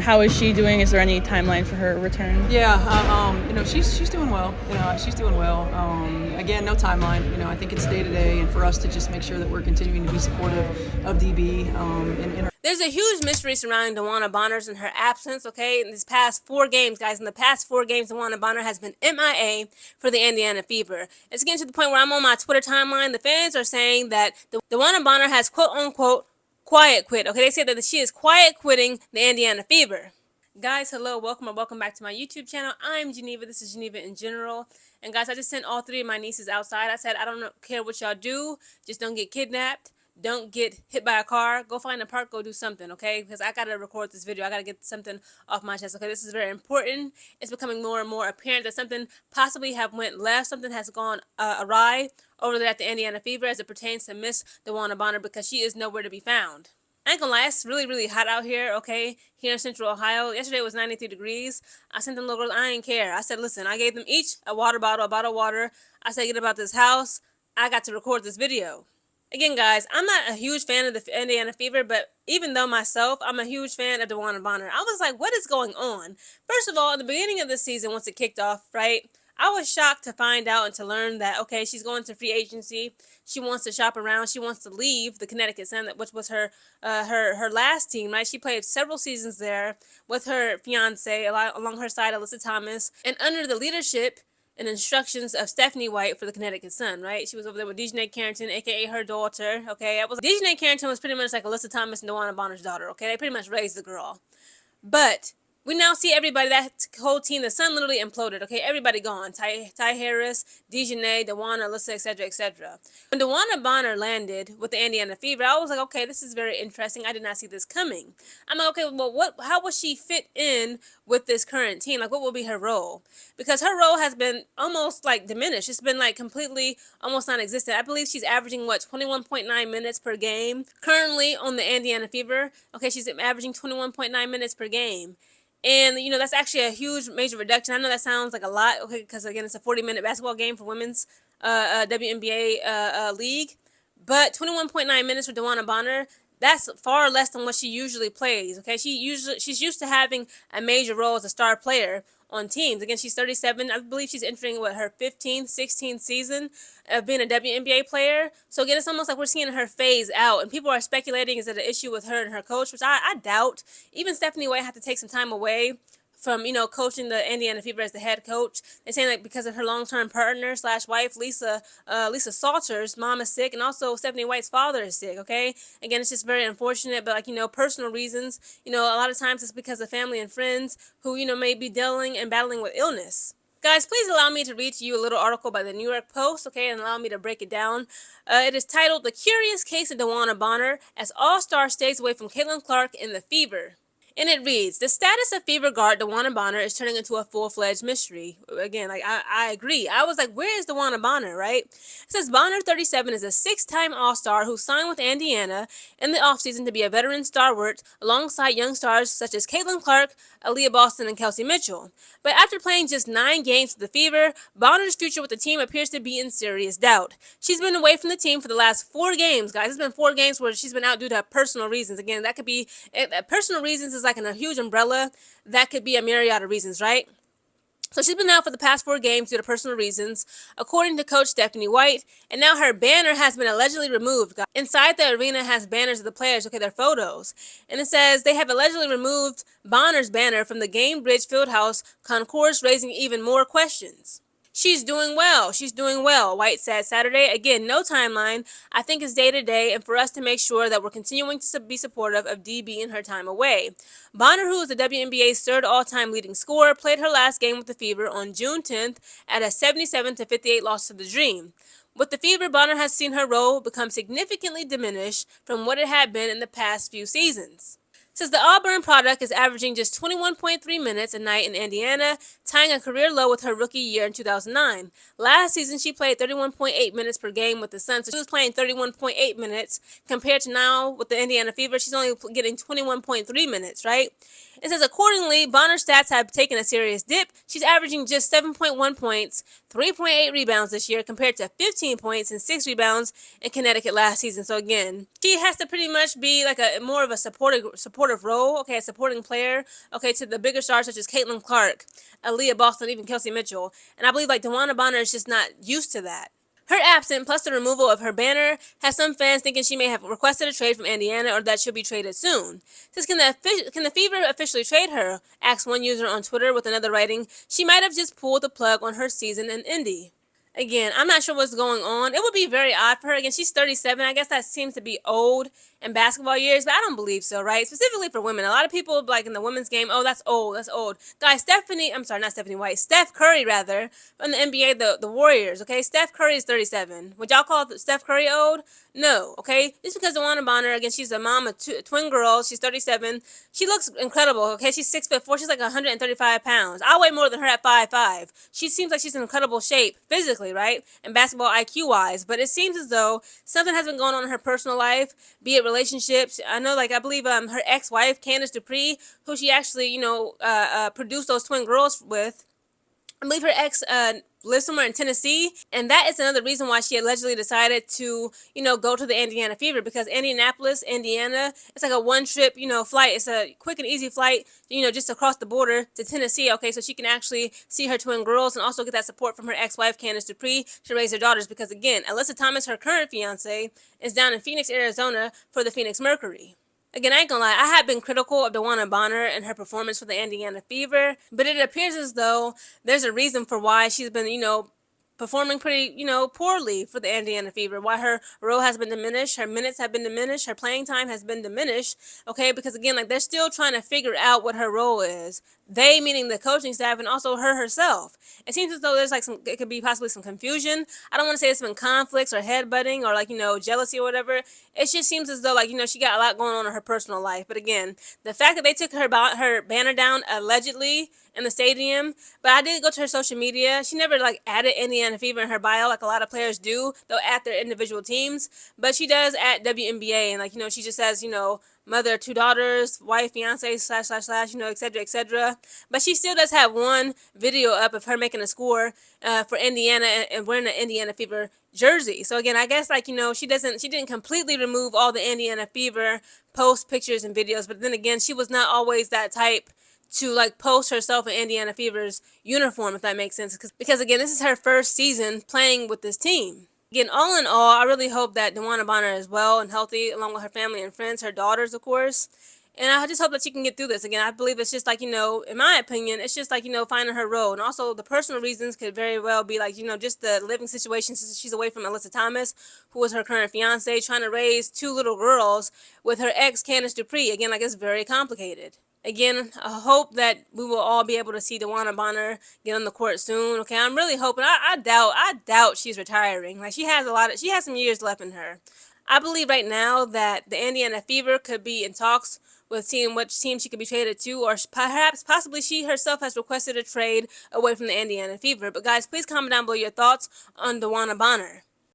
How is she doing? Is there any timeline for her return? Yeah, she's doing well. She's doing well. Again, no timeline. I think it's day to day, and for us to just make sure that we're continuing to be supportive of DB. There's a huge mystery surrounding Dewanna Bonner and her absence, okay? In these past 4 games, guys, in the past 4 games, Dewanna Bonner has been MIA for the Indiana Fever. It's getting to the point where I'm on my Twitter timeline. The fans are saying that Dewanna Bonner has quote-unquote quiet quit, okay? They say that she is quiet quitting the Indiana Fever. Guys, hello, welcome or welcome back to my YouTube channel. I'm Geneva. This is Geneva in General. And guys, I just sent all 3 of my nieces outside. I said, I don't care what y'all do. Just don't get kidnapped. Don't get hit by a car. Go find a park. Go do something, okay? Because I got to record this video. I got to get something off my chest, okay? This is very important. It's becoming more and more apparent that something possibly have went left. Something has gone awry over there at the Indiana Fever as it pertains to Miss Dewanna Bonner, because she is nowhere to be found. I ain't gonna lie, it's really, really hot out here, okay? Here in Central Ohio. Yesterday it was 93 degrees. I sent them little girls, I ain't care. I said, listen, I gave them each a water bottle, a bottle of water. I said, get about this house. I got to record this video. Again, guys, I'm not a huge fan of the Indiana Fever, but even though myself, I'm a huge fan of Dewanna Bonner. I was like, what is going on? First of all, at the beginning of the season, once it kicked off, right, I was shocked to find out and to learn that, okay, she's going to free agency. She wants to shop around. She wants to leave the Connecticut Sun, which was her last team, right? She played several seasons there with her fiance, along her side, Alyssa Thomas, and under the leadership and instructions of Stephanie White for the Connecticut Sun, right? She was over there with Dejanay Carrington, aka her daughter, okay? Dejanay Carrington was pretty much like Alyssa Thomas and Dewanna Bonner's daughter, okay? They pretty much raised the girl. But we now see everybody, that whole team, the Sun literally imploded, okay? Everybody gone. Ty Harris, Dejanay, Dewanna, Alyssa, etc., etc. When Dewanna Bonner landed with the Indiana Fever, I was like, okay, this is very interesting. I did not see this coming. I'm like, okay, well, how will she fit in with this current team? Like, what will be her role? Because her role has been almost, like, diminished. It's been, like, completely almost non-existent. I believe she's averaging, 21.9 minutes per game currently on the Indiana Fever. Okay, she's averaging 21.9 minutes per game. And, that's actually a huge, major reduction. I know that sounds like a lot, okay, because, again, it's a 40-minute basketball game for women's WNBA league. But 21.9 minutes for Dewanna Bonner, that's far less than what she usually plays, okay? She's used to having a major role as a star player on teams. Again, she's 37. I believe she's entering, her 15th, 16th season of being a WNBA player. So, again, it's almost like we're seeing her phase out. And people are speculating, is it an issue with her and her coach, which I doubt. Even Stephanie White had to take some time away from, coaching the Indiana Fever as the head coach. They're saying, like, because of her long-term partner / wife, Lisa Salter's mom is sick, and also Stephanie White's father is sick, okay? Again, it's just very unfortunate, but, personal reasons, a lot of times it's because of family and friends who, may be dealing and battling with illness. Guys, please allow me to read to you a little article by the New York Post, okay, and allow me to break it down. It is titled, "The Curious Case of Dewanna Bonner as All-Star Stays Away from Caitlin Clark in the Fever." And it reads, "The status of Fever guard Dewanna Bonner is turning into a full-fledged mystery." Again, I agree. I was like, where is Dewanna Bonner, right? It says Bonner, 37, is a 6-time All-Star who signed with Indiana in the offseason to be a veteran stalwart alongside young stars such as Caitlin Clark, Aaliyah Boston, and Kelsey Mitchell. But after playing just 9 games for the Fever, Bonner's future with the team appears to be in serious doubt. She's been away from the team for the last 4 games, guys. It's been 4 games where she's been out due to personal reasons. Again, that could be personal reasons is like a huge umbrella. That could be a myriad of reasons, right? So she's been out for the past 4 games due to personal reasons, according to Coach Stephanie White, and now her banner has been allegedly removed. Inside the arena has banners of the players, okay, their photos. And it says they have allegedly removed Bonner's banner from the Gamebridge Fieldhouse concourse, raising even more questions. She's doing well. She's doing well, White said Saturday. Again, no timeline. I think it's day to day, and for us to make sure that we're continuing to be supportive of DB in her time away. Bonner, who is the WNBA's 3rd all-time leading scorer, played her last game with the Fever on June 10th at a 77-58 loss to the Dream. With the Fever, Bonner has seen her role become significantly diminished from what it had been in the past few seasons. Says the Auburn product is averaging just 21.3 minutes a night in Indiana, tying a career low with her rookie year in 2009. Last season, she played 31.8 minutes per game with the Suns, so she was playing 31.8 minutes compared to now with the Indiana Fever. She's only getting 21.3 minutes, right? It says, accordingly, Bonner's stats have taken a serious dip. She's averaging just 7.1 points, 3.8 rebounds this year compared to 15 points and 6 rebounds in Connecticut last season. So again, she has to pretty much be like more of a supporter supportive role, okay, a supporting player, okay, to the bigger stars such as Caitlin Clark, Aaliyah Boston, even Kelsey Mitchell. And I believe like Dewanna Bonner is just not used to that. Her absence, plus the removal of her banner, has some fans thinking she may have requested a trade from Indiana or that she'll be traded soon. Says, can the Fever officially trade her? Asked one user on Twitter with another writing, she might have just pulled the plug on her season in Indy. Again, I'm not sure what's going on. It would be very odd for her. Again, she's 37. I guess that seems to be old in basketball years, but I don't believe so, right? Specifically for women. A lot of people, like in the women's game, oh, that's old, that's old. Guys, Steph Curry, rather, from the NBA, the Warriors, okay? Steph Curry is 37. Would y'all call Steph Curry old? No, okay? Just because Dewanna Bonner, again, she's a mom of twin girls. She's 37. She looks incredible, okay? She's 6'4". She's like 135 pounds. I weigh more than her at 5'5". She seems like she's in incredible shape physically, right? And basketball IQ-wise. But it seems as though something has been going on in her personal life, be it relationships. I know, like, I believe her ex-wife, Candace Dupree, who she actually, produced those twin girls with, I believe her ex lives somewhere in Tennessee, and that is another reason why she allegedly decided to, go to the Indiana Fever, because Indianapolis, Indiana, it's like a one-trip, flight. It's a quick and easy flight, just across the border to Tennessee, okay, so she can actually see her twin girls and also get that support from her ex-wife, Candace Dupree, to raise their daughters, because, again, Alyssa Thomas, her current fiance, is down in Phoenix, Arizona for the Phoenix Mercury. Again, I ain't gonna lie, I have been critical of Dewanna Bonner and her performance for the Indiana Fever, but it appears as though there's a reason for why she's been, performing pretty, poorly for the Indiana Fever. Why her role has been diminished, her minutes have been diminished, her playing time has been diminished, okay? Because again, like, they're still trying to figure out what her role is. They, meaning the coaching staff, and also her herself. It seems as though there's like it could be possibly some confusion. I don't want to say it's been conflicts or headbutting or like, jealousy or whatever. It just seems as though like, she got a lot going on in her personal life. But again, the fact that they took her banner down allegedly in the stadium, but I did go to her social media. She never like added Indiana Fever in her bio like a lot of players do. They'll add their individual teams, but she does add WNBA, and like, she just says, mother, 2 daughters, wife, fiance, / etc., etc. But she still does have one video up of her making a score for Indiana and wearing an Indiana Fever jersey. So again, I guess like, she didn't completely remove all the Indiana Fever post pictures and videos, but then again, she was not always that type to like post herself in Indiana Fever's uniform, if that makes sense. Because again, this is her first season playing with this team. Again, all in all, I really hope that Dewanna Bonner is well and healthy, along with her family and friends, her daughters, of course. And I just hope that she can get through this. Again, I believe it's just like, in my opinion, it's just like, finding her role. And also the personal reasons could very well be like, just the living situation since she's away from Alyssa Thomas, who was her current fiance, trying to raise 2 little girls with her ex, Candace Dupree. Again, like, it's very complicated. Again, I hope that we will all be able to see Dewanna Bonner get on the court soon. Okay, I'm really hoping. I doubt she's retiring. Like, she has some years left in her. I believe right now that the Indiana Fever could be in talks with seeing which team she could be traded to, or possibly she herself has requested a trade away from the Indiana Fever. But guys, please comment down below your thoughts on Dewanna Bonner.